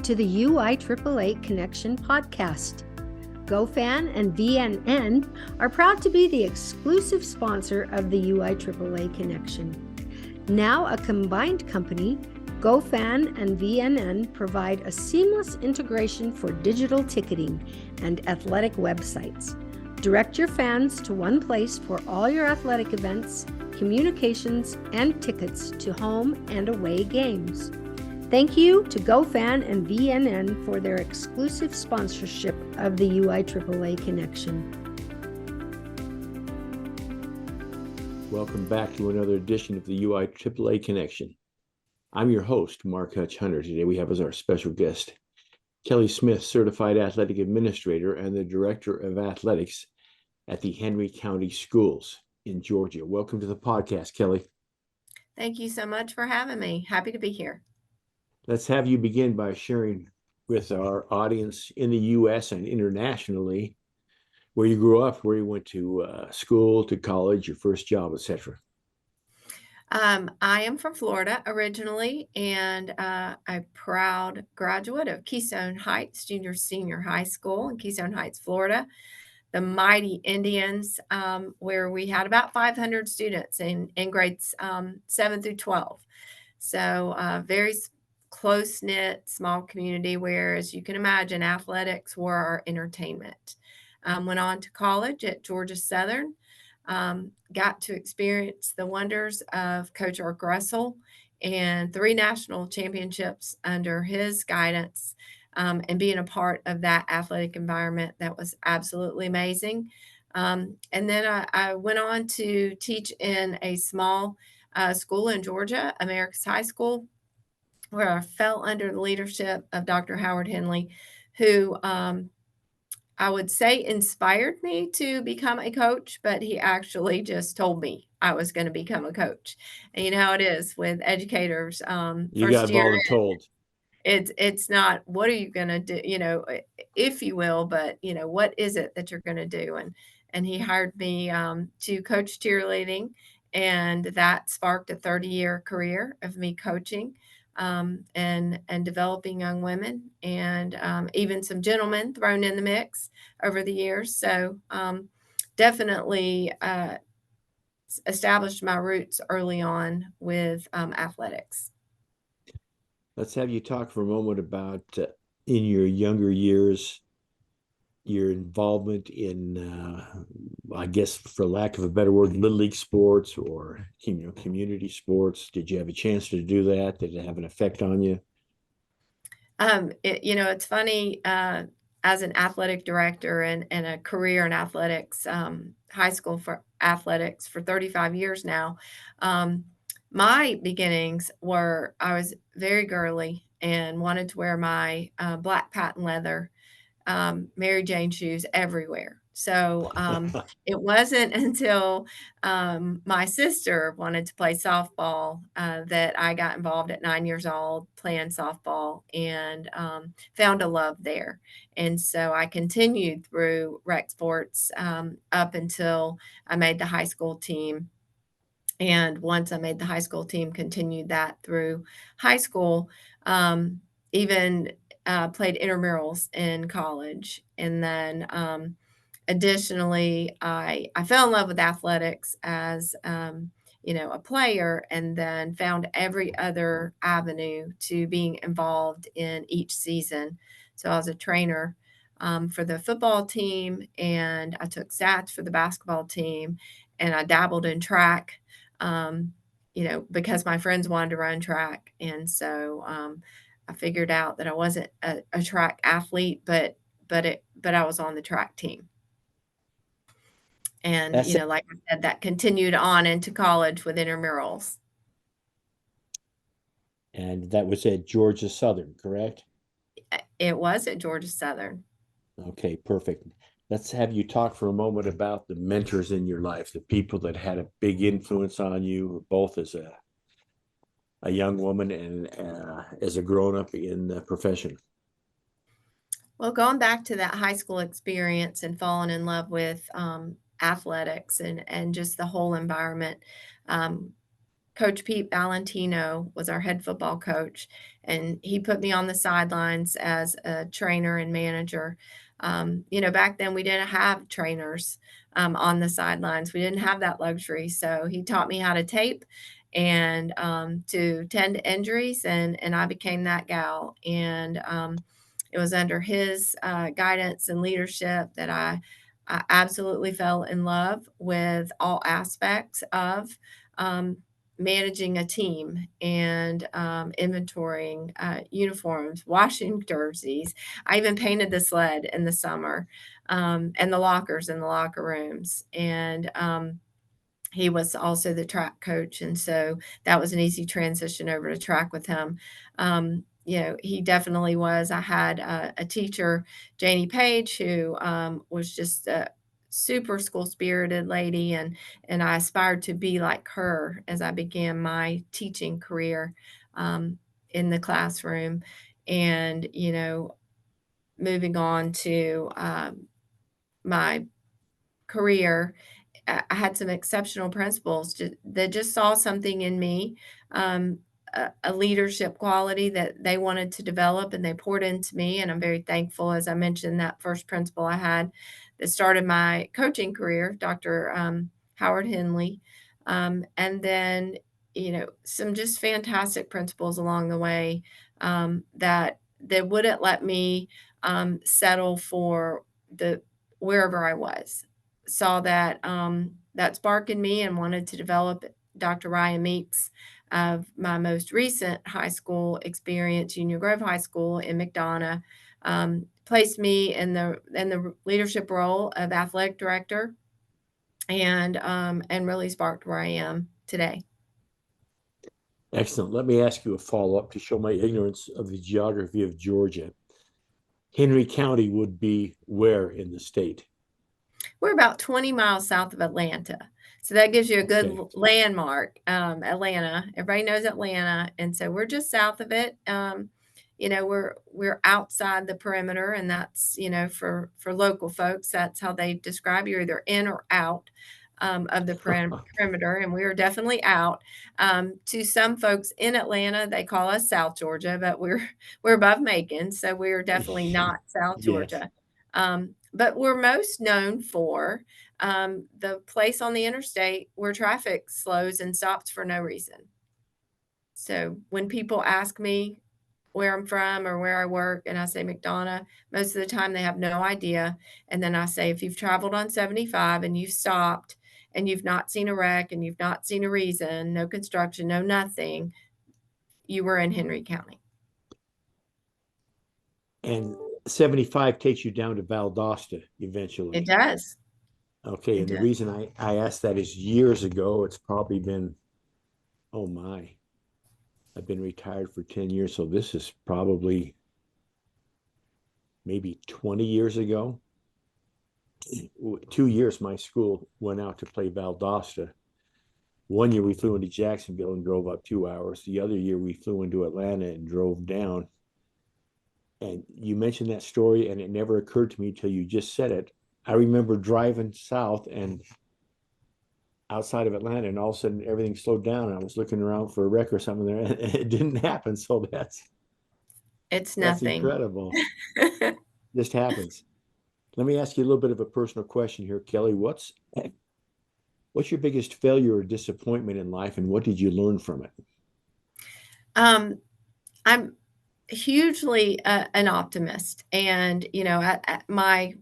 to the UIAAA Connection podcast. GoFan and VNN are proud to be the exclusive sponsor of the UIAAA Connection. Now a combined company, GoFan and VNN provide a seamless integration for digital ticketing and athletic websites. Direct your fans to one place for all your athletic events, communications, and tickets to home and away games. Thank you to GoFan and VNN for their exclusive sponsorship of the UIAAA Connection. Welcome back to another edition of the UIAAA Connection. I'm your host, Mark Hutch Hunter. Today we have as our special guest, Kelli Smith, Certified Athletic Administrator and the Director of Athletics at the Henry County Schools in Georgia. Welcome to the podcast, Kelli. Thank you so much for having me. Happy to be here. Let's have you begin by sharing with our audience in the U.S. and internationally where you grew up, where you went to school, to college, your first job, etc. I am from Florida originally, and a proud graduate of Keystone Heights Senior High School in Keystone Heights, Florida. The mighty Indians, where we had about 500 students in grades 7 through 12. So very close-knit, small community where, as you can imagine, athletics were our entertainment. Went on to college at Georgia Southern, got to experience the wonders of Coach Art Russell and 3 national championships under his guidance, and being a part of that athletic environment that was absolutely amazing. And then I went on to teach in a small school in Georgia, America's High School, where I fell under the leadership of Dr. Howard Henley, who I would say inspired me to become a coach, but he actually just told me I was going to become a coach. And you know how it is with educators. You got voluntold. It's not, what are you going to do, if you will, but, what is it that you're going to do? And he hired me to coach cheerleading, and that sparked a 30-year career of me coaching and developing young women, and even some gentlemen thrown in the mix over the years. So definitely established my roots early on with athletics. Let's have you talk for a moment about, in your younger years, your involvement in, I guess, for lack of a better word, little league sports or community sports. Did you have a chance to do that? Did it have an effect on you? It's funny, as an athletic director and a career in athletics, high school for athletics for 35 years now. My beginnings were, I was very girly and wanted to wear my black patent leather Mary Jane shoes everywhere. So it wasn't until my sister wanted to play softball that I got involved at 9 years old playing softball, and found a love there. And so I continued through rec sports up until I made the high school team. And once I made the high school team, continued that through high school, even played intramurals in college. And then additionally, I fell in love with athletics as, a player, and then found every other avenue to being involved in each season. So I was a trainer for the football team, and I took stats for the basketball team, and I dabbled in track. Because my friends wanted to run track. And so I figured out that I wasn't a track athlete, but I was on the track team. And, like I said, that continued on into college with intramurals. And that was at Georgia Southern, correct? It was at Georgia Southern. Okay, perfect. Let's have you talk for a moment about the mentors in your life, the people that had a big influence on you, both as a young woman and as a grown-up in the profession. Well, going back to that high school experience and falling in love with athletics and just the whole environment, Coach Pete Valentino was our head football coach, and he put me on the sidelines as a trainer and manager. Back then we didn't have trainers on the sidelines. We didn't have that luxury. So he taught me how to tape and to tend to injuries, and I became that gal. And it was under his guidance and leadership that I absolutely fell in love with all aspects of um, managing a team and inventorying uniforms, washing jerseys. I even painted the sled in the summer, and the lockers in the locker rooms. And he was also the track coach, and so that was an easy transition over to track with him. He definitely was. I had a teacher, Janie Page, who was just a super school spirited lady, and I aspired to be like her as I began my teaching career in the classroom. And moving on to my career, I had some exceptional principals that just saw something in me, um, a leadership quality that they wanted to develop, and they poured into me. And I'm very thankful, as I mentioned, that first principal I had that started my coaching career, Dr. Howard Henley. And then, some just fantastic principals along the way that wouldn't let me settle for the wherever I was. Saw that spark in me and wanted to develop it. Dr. Ryan Meeks of my most recent high school experience, Union Grove High School in McDonough, placed me in the leadership role of athletic director, and really sparked where I am today. Excellent. Let me ask you a follow-up to show my ignorance of the geography of Georgia. Henry County would be where in the state? We're about 20 miles south of Atlanta. So that gives you a good Okay. landmark. Atlanta, everybody knows Atlanta. And so we're just south of it. We're outside the perimeter, and that's, for local folks, that's how they describe you're either in or out of the perimeter. And we are definitely out. To some folks in Atlanta, they call us South Georgia, but we're above Macon. So we're definitely not South Yes. Georgia. But we're most known for the place on the interstate where traffic slows and stops for no reason. So when people ask me where I'm from or where I work, and I say McDonough, most of the time they have no idea. And then I say, if you've traveled on 75 and you've stopped and you've not seen a wreck and you've not seen a reason, no construction, no nothing, you were in Henry County. And 75 takes you down to Valdosta eventually. It does. Okay, and the reason I asked that is years ago, it's probably been, oh my, I've been retired for 10 years, so this is probably maybe 20 years ago. 2 years my school went out to play Valdosta. One year we flew into Jacksonville and drove up 2 hours. The other year we flew into Atlanta and drove down. And you mentioned that story, and it never occurred to me till you just said it. I remember driving south and outside of Atlanta, and all of a sudden everything slowed down. And I was looking around for a wreck or something there, and it didn't happen. So It's that's nothing. incredible. Just happens. Let me ask you a little bit of a personal question here, Kelli. What's your biggest failure or disappointment in life, and what did you learn from it? I'm hugely an optimist, and at my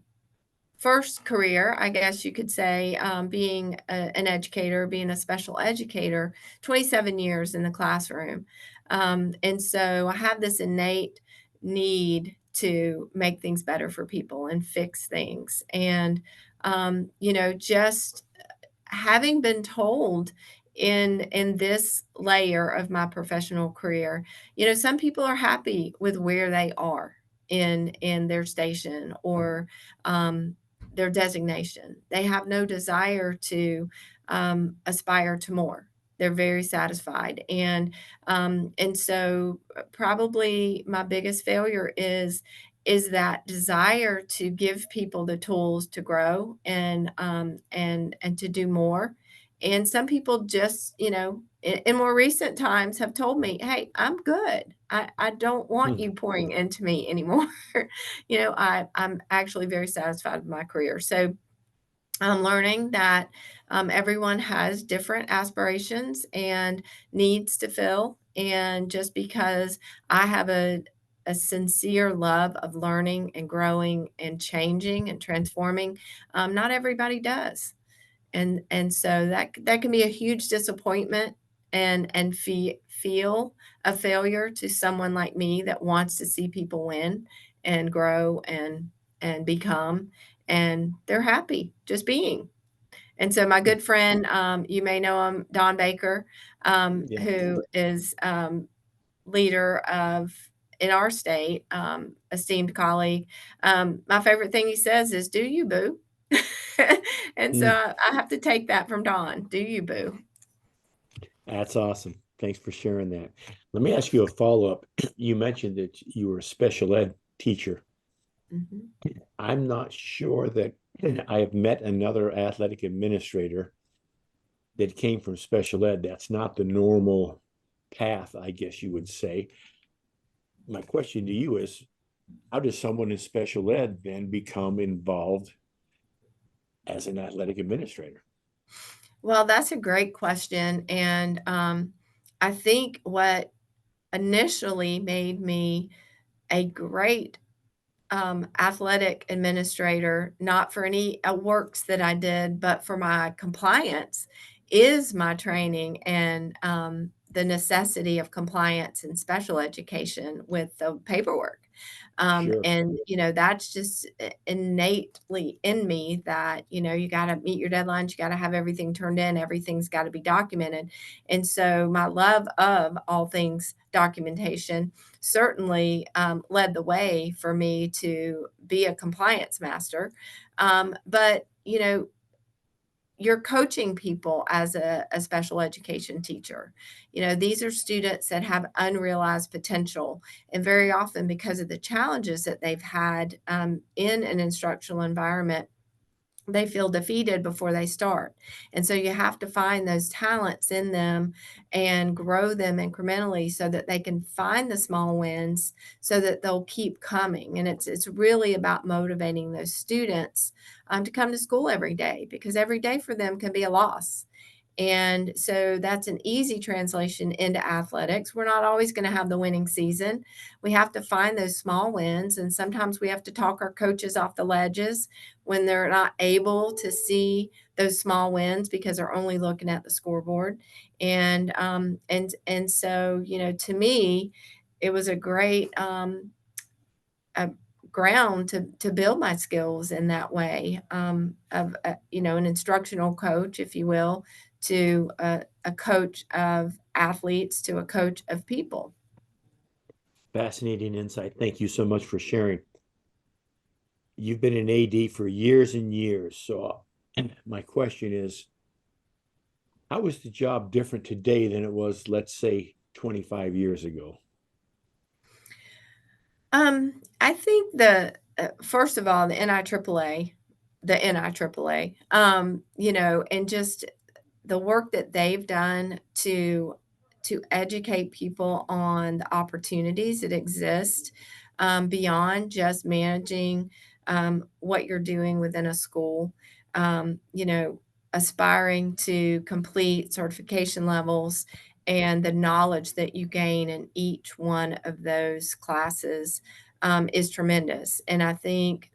first career, I guess you could say, being an educator, being a special educator, 27 years in the classroom. And so I have this innate need to make things better for people and fix things. And, just having been told in this layer of my professional career, some people are happy with where they are in their station or their designation. They have no desire to aspire to more. They're very satisfied, and so probably my biggest failure is that desire to give people the tools to grow and to do more. And some people just in more recent times have told me, hey, I'm good. I don't want you pouring into me anymore. I'm actually very satisfied with my career. So I'm learning that everyone has different aspirations and needs to fill. And just because I have a sincere love of learning and growing and changing and transforming, not everybody does. And so that can be a huge disappointment and feel a failure to someone like me that wants to see people win and grow and become, and they're happy just being. And so my good friend, you may know him, Don Baker, Yeah. who is leader of in our state, esteemed colleague. My favorite thing he says is, "Do you, boo?" And so Mm, I have to take that from Don. Do you, boo? that's awesome. Thanks for sharing that. Let me ask you a follow-up. You mentioned that you were a special ed teacher. Mhm. I'm not sure that I have met another athletic administrator that came from special ed. That's not the normal path, I guess you would say. My question to you is, how does someone in special ed then become involved as an athletic administrator? Well, that's a great question, and I think what initially made me a great athletic administrator, not for any works that I did, but for my compliance, is my training and the necessity of compliance in special education with the paperwork. Sure. And, that's just innately in me that, you got to meet your deadlines, you got to have everything turned in, everything's got to be documented. And so my love of all things documentation certainly led the way for me to be a compliance master. But, you're coaching people as a special education teacher. These are students that have unrealized potential. And very often, because of the challenges that they've had in an instructional environment, they feel defeated before they start. And so you have to find those talents in them and grow them incrementally so that they can find the small wins so that they'll keep coming. And it's really about motivating those students to come to school every day, because every day for them can be a loss. And so that's an easy translation into athletics. We're not always going to have the winning season. We have to find those small wins. And sometimes we have to talk our coaches off the ledges when they're not able to see those small wins because they're only looking at the scoreboard. And so, to me, it was a great a ground to build my skills in that way, of an instructional coach, if you will, to a coach of athletes to a coach of people. Fascinating insight. Thank you so much for sharing. You've been an AD for years and years. So my question is, how is the job different today than it was, let's say, 25 years ago? I think the first of all, the NIAAA, and just the work that they've done to educate people on the opportunities that exist beyond just managing what you're doing within a school. Um, you know, Aspiring to complete certification levels and the knowledge that you gain in each one of those classes is tremendous. And I think,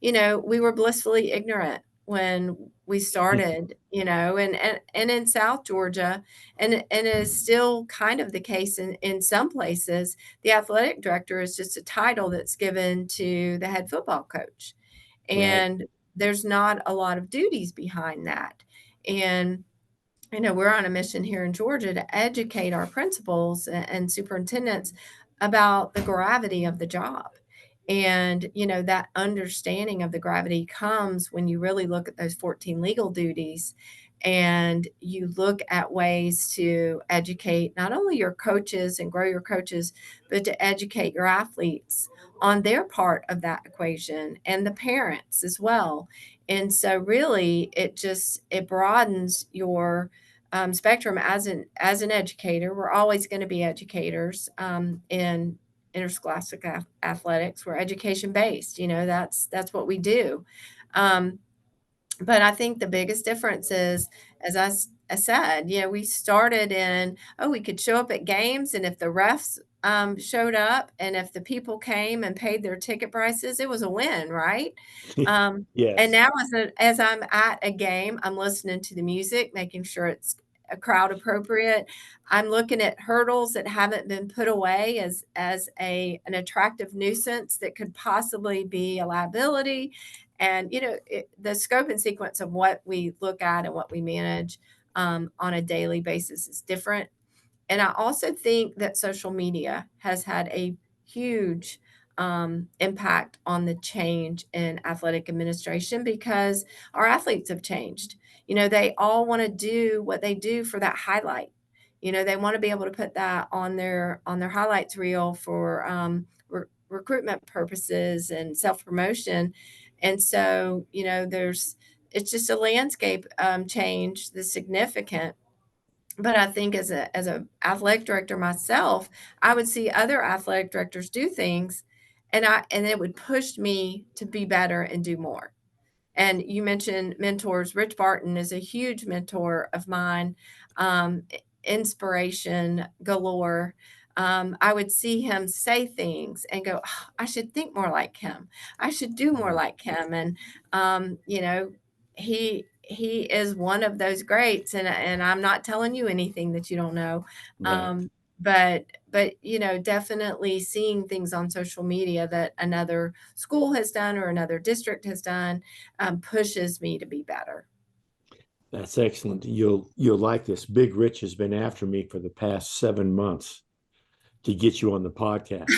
we were blissfully ignorant when we started, and in South Georgia, and it is still kind of the case in some places, the athletic director is just a title that's given to the head football coach. Right. And there's not a lot of duties behind that. And we're on a mission here in Georgia to educate our principals and superintendents about the gravity of the job. And, that understanding of the gravity comes when you really look at those 14 legal duties and you look at ways to educate not only your coaches and grow your coaches, but to educate your athletes on their part of that equation and the parents as well. And so really it broadens your spectrum as an educator. We're always going to be educators in interscholastic athletics. We're education based. That's what we do. Um, but I think the biggest difference is, as I said, we started in, we could show up at games, and if the refs showed up and if the people came and paid their ticket prices, it was a win, right? Um, and Yes. now as I'm at a game, I'm listening to the music, making sure it's a crowd appropriate. I'm looking at hurdles that haven't been put away as an attractive nuisance that could possibly be a liability. And the scope and sequence of what we look at and what we manage on a daily basis is different. And I also think that social media has had a huge impact on the change in athletic administration because our athletes have changed. They all want to do what they do for that highlight. They want to be able to put that on their highlights reel for recruitment purposes and self promotion. And so, it's just a landscape change that's significant. But I think as a athletic director myself, I would see other athletic directors do things, and it would push me to be better and do more. And you mentioned mentors. Rich Barton is a huge mentor of mine, inspiration galore. I would see him say things and go, "Oh, I should think more like him. I should do more like him." And he is one of those greats. And I'm not telling you anything that you don't know. Right. Um, but definitely seeing things on social media that another school has done or another district has done pushes me to be better. That's excellent. You'll like this. Big Rich has been after me for the past 7 months to get you on the podcast.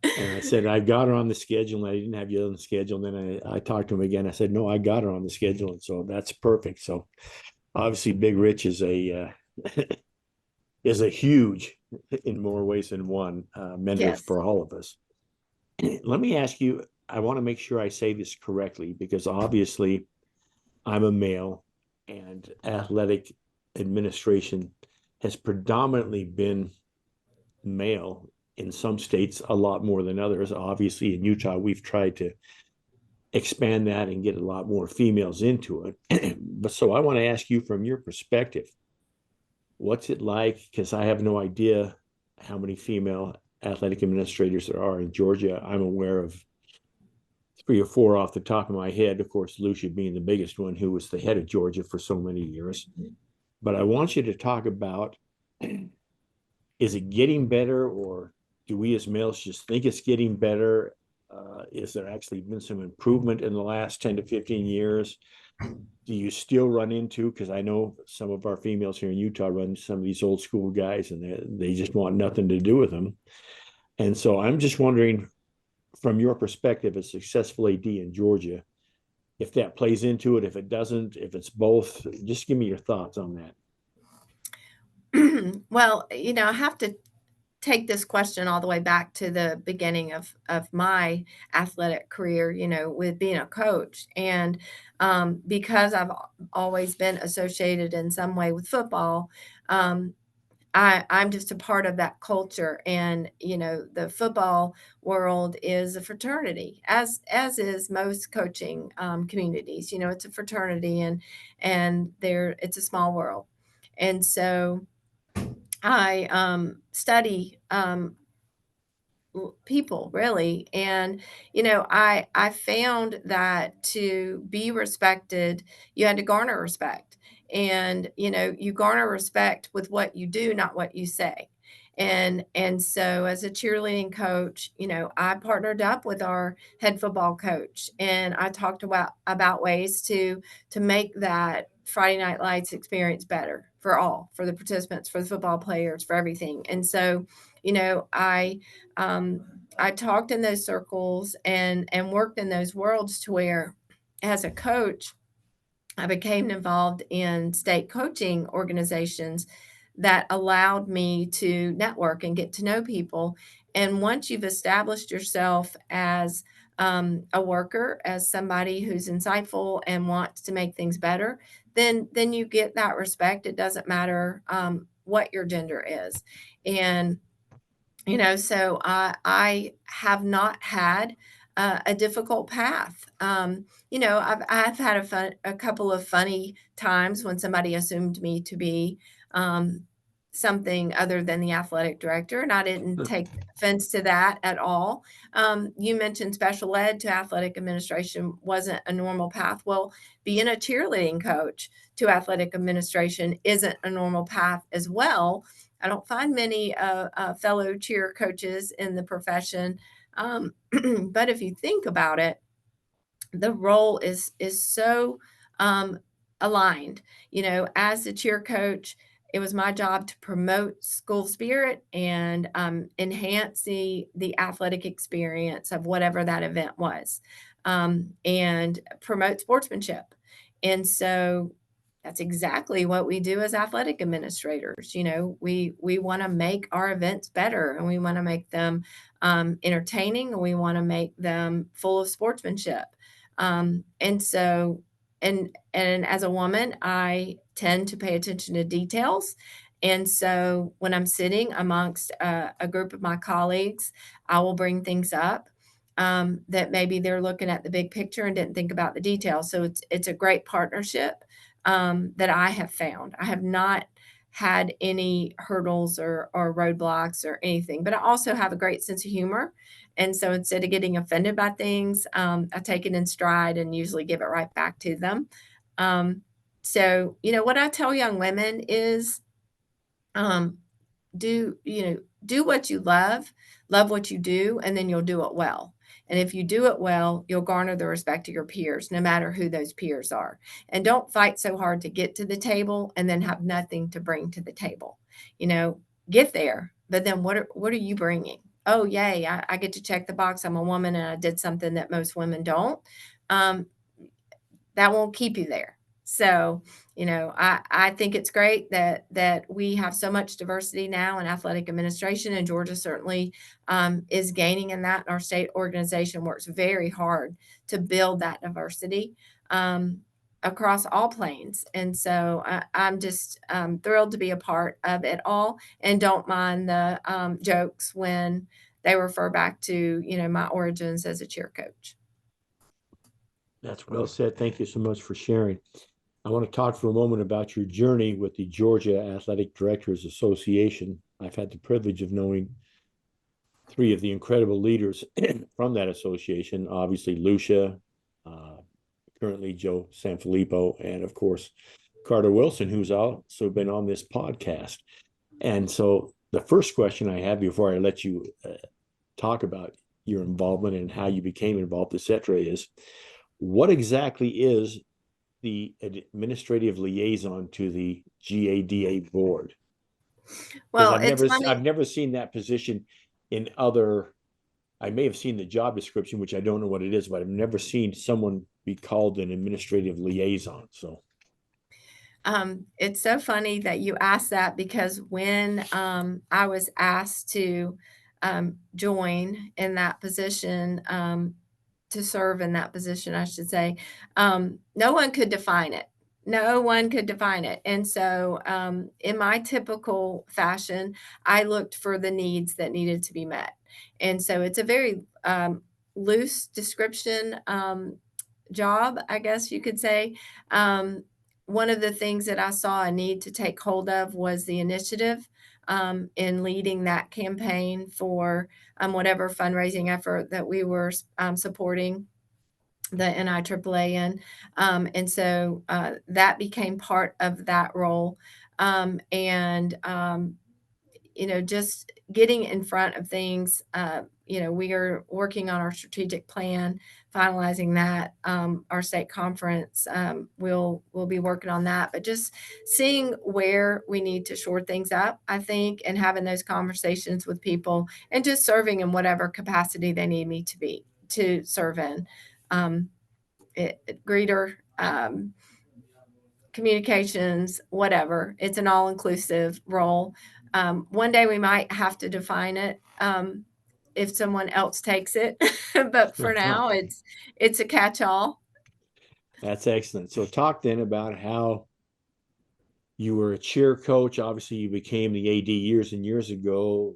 And I said, I got her on the schedule, and I didn't have you on the schedule. And then I talked to him again. I said, no, I got her on the schedule. And so that's perfect. So obviously Big Rich is a is a huge, in more ways than one, mentor Yes. for all of us. Let me ask you, I want to make sure I say this correctly, because obviously I'm a male, and athletic administration has predominantly been male in some states, a lot more than others. Obviously, in Utah, we've tried to expand that and get a lot more females into it. But so I want to ask you, from your perspective, what's it like? Because I have no idea how many female athletic administrators there are in Georgia. I'm aware of 3 or 4 off the top of my head. Of course, Lucia being the biggest one, who was the head of Georgia for so many years. But I want you to talk about, is it getting better, or do we as males just think it's getting better? Is there actually been some improvement in the last 10 to 15 years? Do you still run into, because I know some of our females here in Utah run some of these old school guys, and they just want nothing to do with them. And so I'm just wondering, from your perspective as successful AD in Georgia, if that plays into it, if it doesn't, if it's both. Just give me your thoughts on that. Well, I have to take this question all the way back to the beginning of my athletic career, with being a coach. And because I've always been associated in some way with football, um, I'm just a part of that culture. And, the football world is a fraternity, as is most coaching communities. It's a fraternity, and it's a small world. And so I study people really. And I found that to be respected, you had to garner respect. And you garner respect with what you do, not what you say. And so as a cheerleading coach, I partnered up with our head football coach, and I talked about ways to make that Friday Night Lights experience better for all, for the participants, for the football players, for everything. And so I talked in those circles and worked in those worlds to where, as a coach, I became involved in state coaching organizations that allowed me to network and get to know people. And once you've established yourself as a worker, as somebody who's insightful and wants to make things better, then you get that respect. It doesn't matter what your gender is. And so I have not had a difficult path. I've had a couple of funny times when somebody assumed me to be something other than the athletic director, and I didn't take offense to that at all. You mentioned special ed to athletic administration wasn't a normal path. Well, being a cheerleading coach to athletic administration isn't a normal path as well. I don't find many fellow cheer coaches in the profession. But if you think about it, the role is so um, aligned. As the cheer coach, it was my job to promote school spirit and enhance the athletic experience of whatever that event was, and promote sportsmanship. And so that's exactly what we do as athletic administrators. We want to make our events better, and we want to make them entertaining, and we want to make them full of sportsmanship. And so, and as a woman, I tend to pay attention to details. And so when I'm sitting amongst a group of my colleagues, I will bring things up that maybe they're looking at the big picture and didn't think about the details. So it's a great partnership that I have found. I have not had any hurdles or roadblocks or anything, but I also have a great sense of humor. And so instead of getting offended by things, I take it in stride and usually give it right back to them. So, what I tell young women is um, do what you love what you do, and then you'll do it well. And if you do it well, you'll garner the respect of your peers, no matter who those peers are. And don't fight so hard to get to the table and then have nothing to bring to the table. Get there, but then what are you bringing? Oh, yay, I get to check the box. I'm a woman and I did something that most women don't. Um, that won't keep you there. So, I think it's great that we have so much diversity now in athletic administration, and Georgia certainly is gaining in that. And our state organization works very hard to build that diversity across all planes. And so I'm just thrilled to be a part of it all, and don't mind the jokes when they refer back to, my origins as a cheer coach. That's well said. Thank you so much for sharing. I want to talk for a moment about your journey with the Georgia Athletic Directors Association. I've had the privilege of knowing three of the incredible leaders from that association, obviously Lucia, currently Joe Sanfilippo, and of course, Carter Wilson, who's also been on this podcast. And so the first question I have before I let you talk about your involvement and how you became involved, etc., is what exactly is the administrative liaison to the GADA board? Well, I've never seen that position in other. I may have seen the job description, which I don't know what it is, but I've never seen someone be called an administrative liaison. So it's so funny that you asked that, because when I was asked to join in that position, to serve in that position, I should say, no one could define it. No one could define it. And so, in my typical fashion, I looked for the needs that needed to be met. And so it's a very loose description job, I guess you could say. One of the things that I saw a need to take hold of was the initiative in leading that campaign for whatever fundraising effort that we were supporting the NIAAA in. And so that became part of that role. And just getting in front of things. We are working on our strategic plan, finalizing that. Our state conference, we'll be working on that, but just seeing where we need to shore things up, I think, and having those conversations with people, and just serving in whatever capacity they need me to serve in. Greeter, communications, whatever. It's an all-inclusive role. One day we might have to define it if someone else takes it. But for now, it's a catch-all. That's excellent. So talk then about how you were a cheer coach. Obviously, you became the AD years and years ago.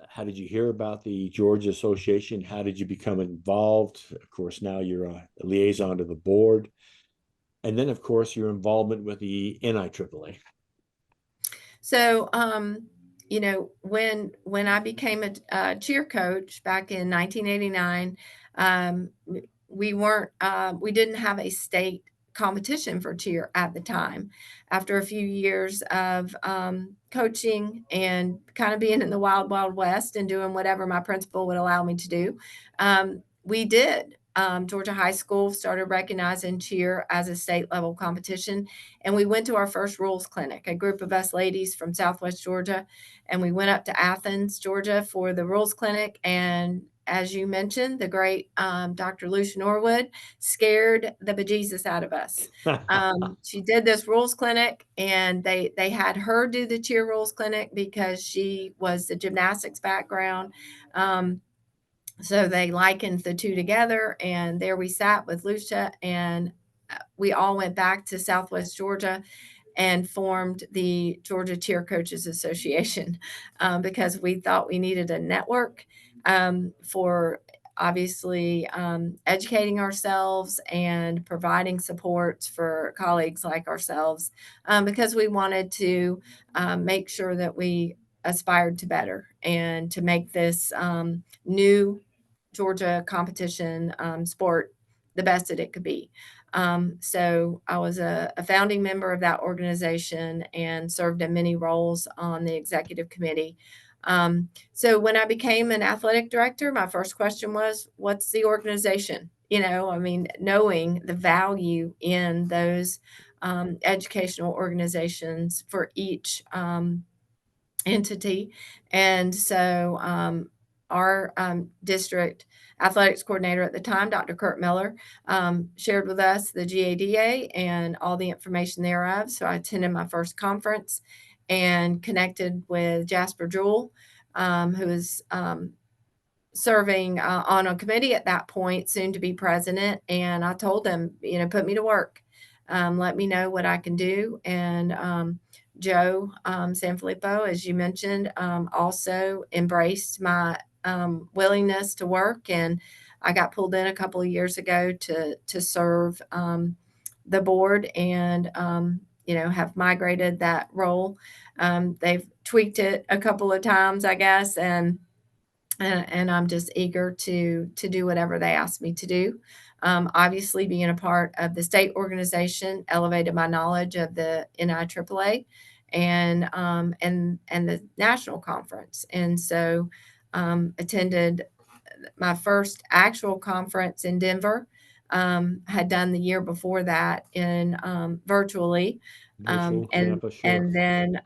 How did you hear about the Georgia Association? How did you become involved? Of course, now you're a liaison to the board. And then, of course, your involvement with the NIAAA. So, when I became a cheer coach back in 1989, we didn't have a state competition for cheer at the time. After a few years of coaching and kind of being in the wild, wild west and doing whatever my principal would allow me to do, we did. Georgia High School started recognizing cheer as a state level competition. And we went to our first rules clinic, a group of us ladies from Southwest Georgia. And we went up to Athens, Georgia for the rules clinic. And as you mentioned, the great Dr. Lucia Norwood scared the bejesus out of us. She did this rules clinic, and they had her do the cheer rules clinic because she was the gymnastics background. So they likened the two together, and there we sat with Lucia, and we all went back to Southwest Georgia and formed the Georgia Cheer Coaches Association because we thought we needed a network for obviously educating ourselves and providing supports for colleagues like ourselves because we wanted to make sure that we aspired to better and to make this new Georgia competition sport the best that it could be. So I was a founding member of that organization and served in many roles on the executive committee. So when I became an athletic director, my first question was, what's the organization? Knowing the value in those educational organizations for each entity. And so our district athletics coordinator at the time, Dr. Kurt Miller, shared with us the GADA and all the information thereof. So I attended my first conference and connected with Jasper Jewell, who is serving on a committee at that point, soon to be president. And I told him, put me to work. Let me know what I can do. And Joe Sanfilippo, as you mentioned, also embraced my willingness to work. And I got pulled in a couple of years ago to serve the board and, have migrated that role. They've tweaked it a couple of times, I guess, and I'm just eager to do whatever they ask me to do. Obviously, being a part of the state organization elevated my knowledge of the NIAAA and the national conference, and so attended my first actual conference in Denver. Had done the year before that in virtually, Virtual and Tampa, sure. then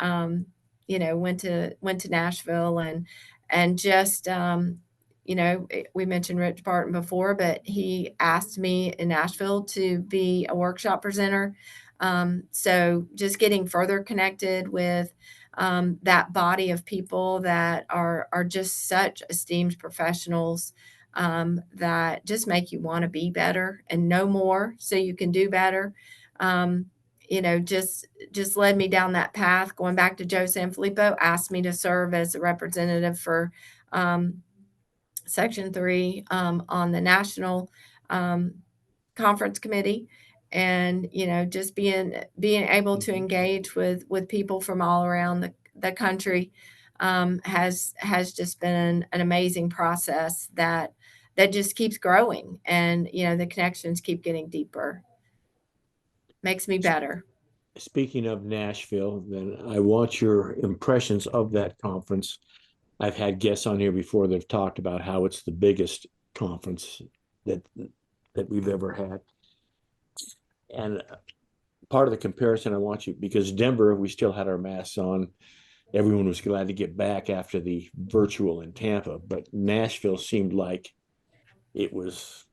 went to Nashville and just we mentioned Rich Barton before, but he asked me in Nashville to be a workshop presenter. So just getting further connected with that body of people that are just such esteemed professionals that just make you want to be better and know more so you can do better. Just led me down that path. Going back to Joe Sanfilippo, asked me to serve as a representative for Section 3 on the national conference committee. And, just being able to engage with people from all around the country has just been an amazing process that just keeps growing. And, the connections keep getting deeper. Makes me better. Speaking of Nashville, then I want your impressions of that conference. I've had guests on here before that have talked about how it's the biggest conference that we've ever had. And part of the comparison I want you, because Denver, we still had our masks on. Everyone was glad to get back after the virtual in Tampa, but Nashville seemed like it was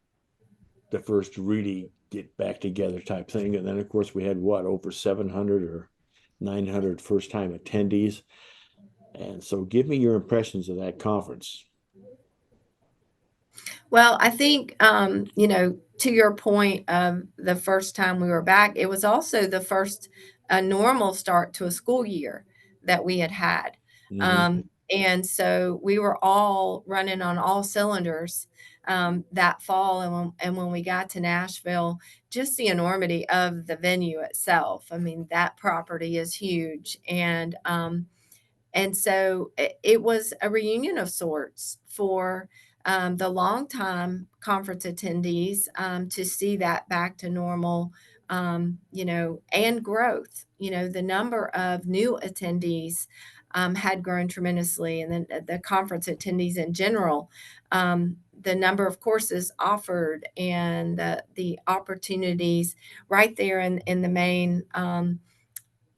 the first really get back together type thing. And then, of course, we had over 700 or 900 first time attendees. And so give me your impressions of that conference. Well, I think, to your point of the first time we were back, it was also the first normal start to a school year that we had had. Hmm. And so we were all running on all cylinders that fall. And when we got to Nashville, just the enormity of the venue itself. I mean, that property is huge. And so it was a reunion of sorts for the longtime conference attendees to see that back to normal, and growth. The number of new attendees had grown tremendously, and then the conference attendees in general. The number of courses offered and the opportunities right there in the main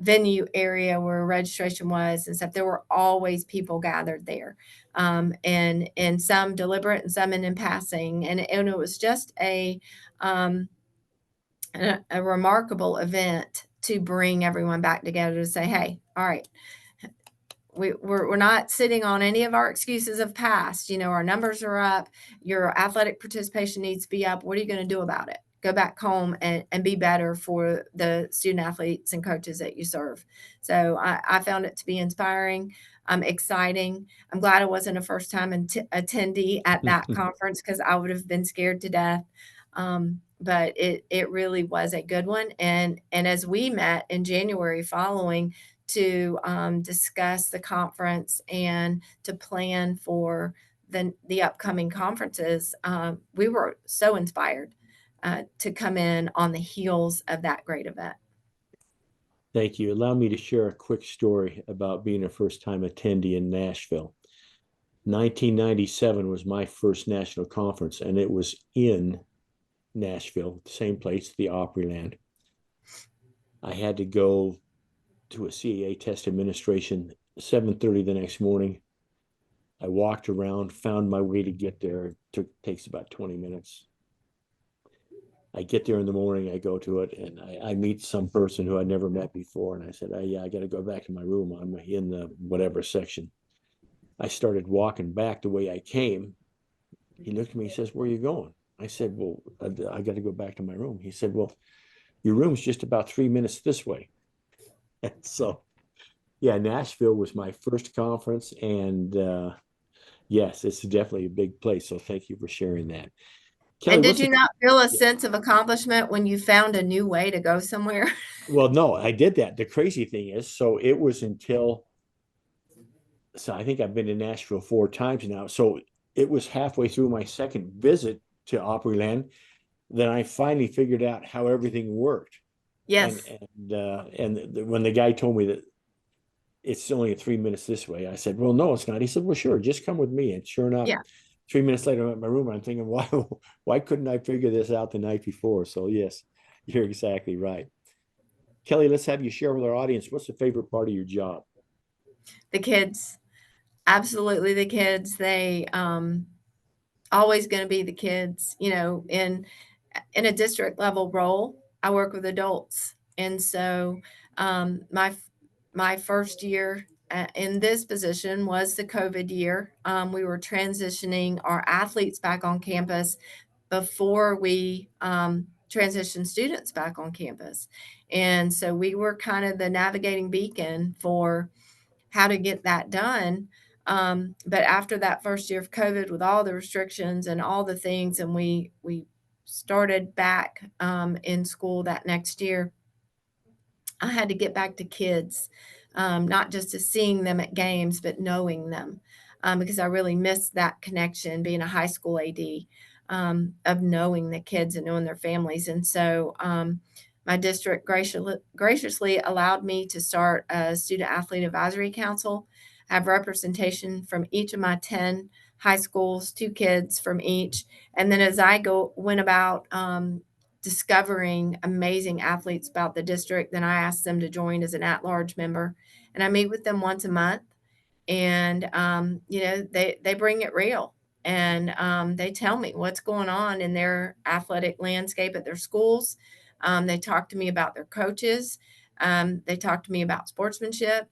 venue area where registration was and stuff, there were always people gathered there, and some deliberate and some in passing, and it was just um, a remarkable event to bring everyone back together to say, hey, all right, we're not sitting on any of our excuses of past. Our numbers are up. Your athletic participation needs to be up. What are you going to do about it? Go back home and be better for the student athletes and coaches that you serve. So I found it to be inspiring, exciting. I'm glad I wasn't a first time attendee at that conference because I would have been scared to death. But it really was a good one. And as we met in January following, to discuss the conference and to plan for the upcoming conferences. We were so inspired to come in on the heels of that great event. Thank you. Allow me to share a quick story about being a first-time attendee in Nashville. 1997 was my first national conference, and it was in Nashville, the same place, the Opryland. I had to go to a CAA test administration 7:30 the next morning. I walked around, found my way to get there. Takes about 20 minutes. I get there in the morning, I go to it, and I meet some person who I'd never met before. And I said, yeah, I got to go back to my room. I'm in the whatever section. I started walking back the way I came. He looked at me, he says, where are you going? I said, well, I got to go back to my room. He said, well, your room's just about 3 minutes this way. And so, yeah, Nashville was my first conference. And yes, it's definitely a big place. So thank you for sharing that. Kelli, And did what's you the, not feel a yeah. sense of accomplishment when you found a new way to go somewhere? Well, no, I did that. The crazy thing is, so it was until, so I think I've been to Nashville 4 times now. So it was halfway through my second visit to Opryland that I finally figured out how everything worked. And Yes. when the guy told me that it's only 3 minutes this way, I said, well, no, it's not. He said, well, sure, just come with me. And sure enough, Yeah. 3 minutes later, I'm at my room. I'm thinking, why couldn't I figure this out the night before? So yes, you're exactly right. Kelli, let's have you share with our audience, what's the favorite part of your job? The kids. Absolutely the kids. They always going to be the kids. In a district level role, I work with adults, and so my first year in this position was the COVID year. We were transitioning our athletes back on campus before we transitioned students back on campus, and so we were kind of the navigating beacon for how to get that done. But after that first year of COVID, with all the restrictions and all the things, and we started back in school that next year, I had to get back to kids, not just to seeing them at games, but knowing them, because I really missed that connection being a high school AD, of knowing the kids and knowing their families. And so my district graciously allowed me to start a student athlete advisory council. I have representation from each of my 10 high schools, 2 kids from each. And then as I went about discovering amazing athletes about the district, then I asked them to join as an at-large member, and I meet with them once a month. And they bring it real, and they tell me what's going on in their athletic landscape at their schools. They talk to me about their coaches. They talk to me about sportsmanship.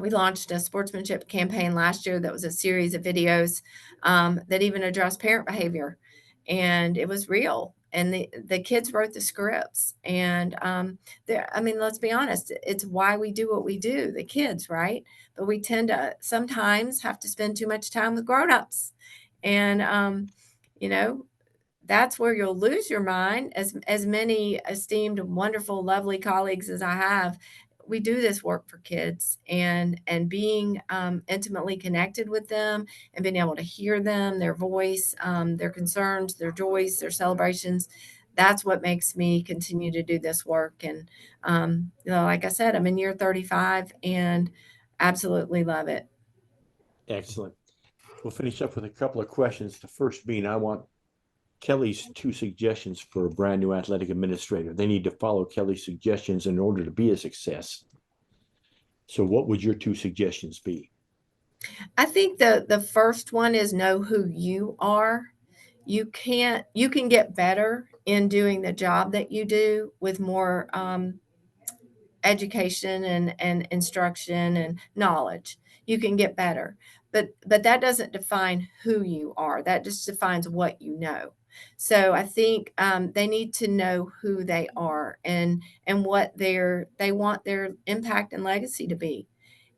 We launched a sportsmanship campaign last year that was a series of videos that even addressed parent behavior, and it was real. And the kids wrote the scripts, and I mean, let's be honest, it's why we do what we do, the kids, right? But we tend to sometimes have to spend too much time with grown-ups, and you know, that's where you'll lose your mind. As many esteemed, wonderful, lovely colleagues as I have, we do this work for kids, and being intimately connected with them and being able to hear them, their voice, their concerns, their joys, their celebrations. That's what makes me continue to do this work. And like I said, I'm in year 35 and absolutely love it. Excellent. We'll finish up with a couple of questions. The first being, I want Kelli's 2 suggestions for a brand new athletic administrator. They need to follow Kelli's suggestions in order to be a success. So what would your 2 suggestions be? I think the first one is know who you are. You can get better in doing the job that you do with more education and instruction and knowledge. You can get better, but that doesn't define who you are. That just defines what you know. So I think they need to know who they are and what they want their impact and legacy to be,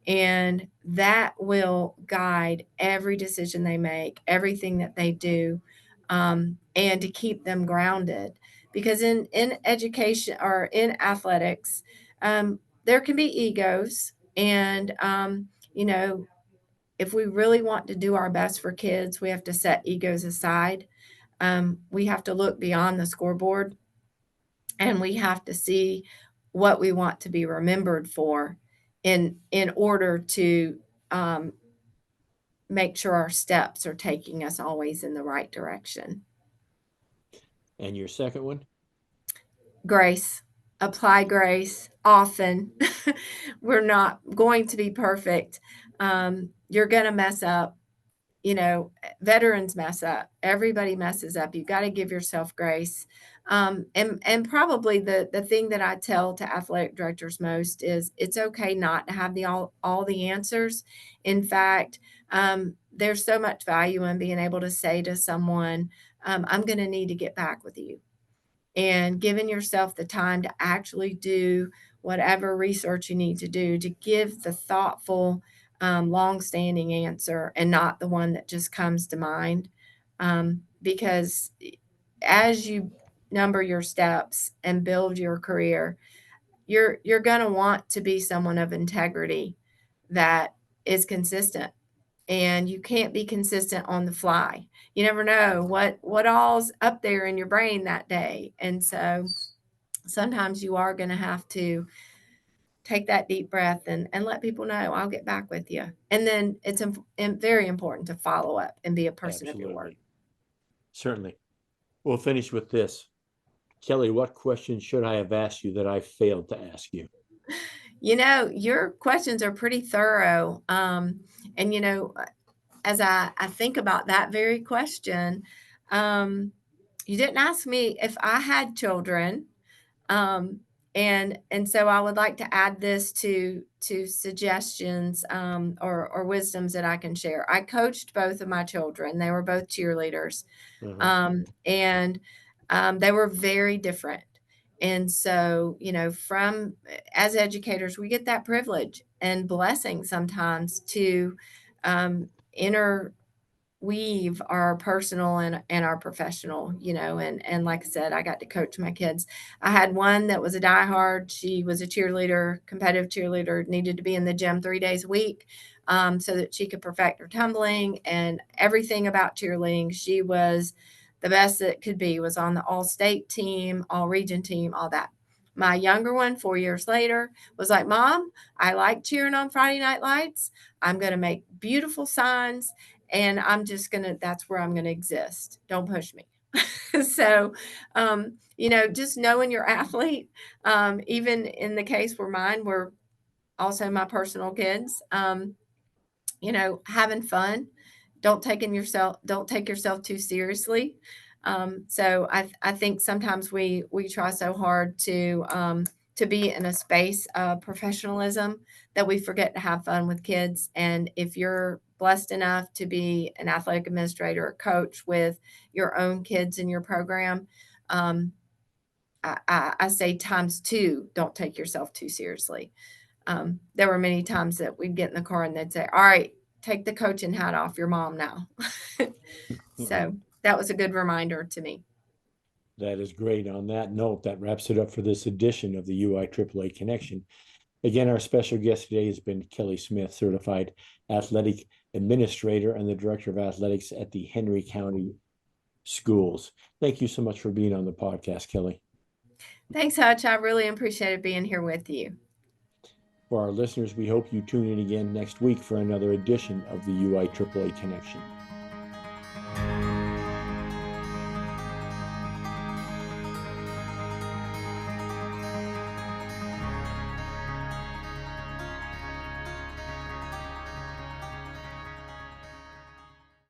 and that will guide every decision they make, everything that they do, and to keep them grounded. Because in education or in athletics, there can be egos, and if we really want to do our best for kids, we have to set egos aside. We have to look beyond the scoreboard, and we have to see what we want to be remembered for in order to um, make sure our steps are taking us always in the right direction. And your second one? Grace. Apply grace often. We're not going to be perfect. You're going to mess up. Veterans mess up. Everybody messes up. You got to give yourself grace. And probably the thing that I tell to athletic directors most is it's okay not to have all the answers. In fact, there's so much value in being able to say to someone, I'm going to need to get back with you, and giving yourself the time to actually do whatever research you need to do to give the thoughtful, long-standing answer and not the one that just comes to mind. Because as you number your steps and build your career, you're going to want to be someone of integrity that is consistent, and you can't be consistent on the fly. You never know what all's up there in your brain that day. And so sometimes you are going to have to take that deep breath and let people know, I'll get back with you. And then it's very important to follow up and be a person of your word. Absolutely. Certainly. We'll finish with this. Kelli, what question should I have asked you that I failed to ask you? Your questions are pretty thorough. And as I think about that very question, you didn't ask me if I had children. And so I would like to add this to suggestions or wisdoms that I can share. I coached both of my children. They were both cheerleaders. And they were very different. And so, from as educators, we get that privilege and blessing sometimes to interweave our personal and our professional, and like I said, I got to coach my kids. I had one that was a diehard. She was a cheerleader, competitive cheerleader, needed to be in the gym 3 days a week so that she could perfect her tumbling and everything about cheerleading. She was the best that could be, was on the all-state team, all-region team, all that. My younger one, 4 years later, was like, Mom, I like cheering on Friday Night Lights. I'm going to make beautiful signs, and that's where I'm going to exist. Don't push me. So, just knowing your athlete, even in the case where mine were also my personal kids, having fun. Don't take yourself too seriously. So I think sometimes we try so hard to to be in a space of professionalism that we forget to have fun with kids. And if you're blessed enough to be an athletic administrator or coach with your own kids in your program, I say times two, don't take yourself too seriously. There were many times that we'd get in the car and they'd say, all right, take the coaching hat off, your mom now. So that was a good reminder to me. That is great. On that note, that wraps it up for this edition of the UIAAA Connection. Again, our special guest today has been Kelli Smith, Certified Athletic Administrator and the Director of Athletics at the Henry County Schools. Thank you so much for being on the podcast, Kelli. Thanks, Hutch. I really appreciated being here with you. For our listeners, we hope you tune in again next week for another edition of the UIAAA Connection.